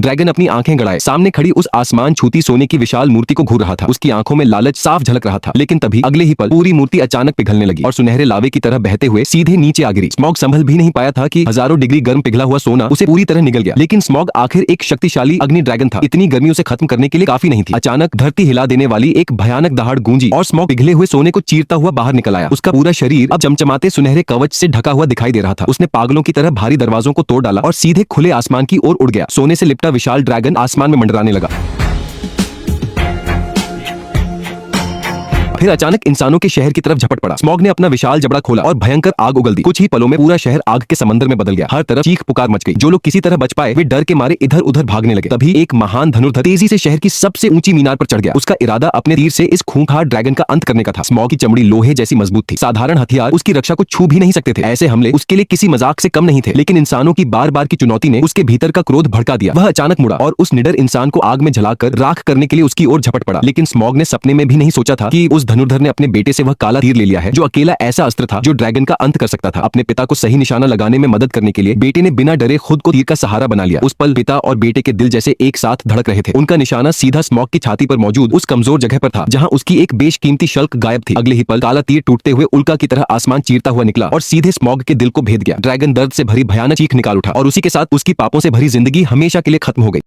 Dragon अपनी आंखें गड़ाए सामने खड़ी उस आसमान छूती सोने की विशाल मूर्ति को घूर रहा था। उसकी आंखों में लालच साफ झलक रहा था, लेकिन तभी अगले ही पल पूरी मूर्ति अचानक पिघलने लगी और सुनहरे लावे की तरह बहते हुए सीधे नीचे आ गिरी। स्मॉग संभल भी नहीं पाया था कि हजारों डिग्री गर्म पिघला हुआ सोना उसे पूरी तरह निगल गया। लेकिन स्मॉग आखिर एक शक्तिशाली अग्नि ड्रैगन था, इतनी गर्मी उसे खत्म करने के लिए काफी नहीं थी। अचानक धरती हिला देने वाली एक भयानक दहाड़ गूंजी और स्मॉग पिघले हुए सोने को चीरता हुआ बाहर निकल आया। उसका पूरा शरीर अब चमचमाते सुनहरे कवच से ढका हुआ दिखाई दे रहा था। उसने पागलों की तरह भारी दरवाजों को तोड़ डाला और सीधे खुले आसमान की ओर उड़ गया। सोने से लिपटा विशाल ड्रैगन आसमान में मंडराने लगा। फिर अचानक इंसानों के शहर की तरफ झपट पड़ा। स्मॉग ने अपना विशाल जबड़ा खोला और भयंकर आग उगल दी। कुछ ही पलों में पूरा शहर आग के समंदर में बदल गया। हर तरफ चीख पुकार मच गई। जो लोग किसी तरह बच पाए वे डर के मारे इधर उधर भागने लगे। तभी एक महान धनुर्धर तेजी से शहर की सबसे ऊंची मीनार पर चढ़ गया। उसका इरादा अपने तीर से इस खूंखार ड्रैगन का अंत करने का था। स्मॉग की चमड़ी लोहे जैसी मजबूत थी, साधारण हथियार उसकी रक्षा को छू भी नहीं सकते थे। ऐसे हमले उसके लिए किसी मजाक से कम नहीं थे। लेकिन इंसानों की बार बार की चुनौती ने उसके भीतर का क्रोध भड़का दिया। वह अचानक मुड़ा और उस निडर इंसान को आग में जलाकर राख करने के लिए उसकी ओर झपट पड़ा। लेकिन स्मॉग ने सपने में भी नहीं सोचा था कि उस धनुर्धर ने अपने बेटे से वह काला तीर ले लिया है, जो अकेला ऐसा अस्त्र था जो ड्रैगन का अंत कर सकता था। अपने पिता को सही निशाना लगाने में मदद करने के लिए बेटे ने बिना डरे खुद को तीर का सहारा बना लिया। उस पल पिता और बेटे के दिल जैसे एक साथ धड़क रहे थे। उनका निशाना सीधा स्मॉग की छाती पर मौजूद उस कमजोर जगह पर था, जहां उसकी एक बेशकीमती शल्क गायब थी। अगले ही पल काला तीर टूटते हुए उल्का की तरह आसमान चीरता हुआ निकला और सीधे स्मॉग के दिल को भेद गया। ड्रैगन दर्द से भरी भयानक चीख निकाल उठा और उसी के साथ उसकी पापों से भरी जिंदगी हमेशा के लिए खत्म हो गई।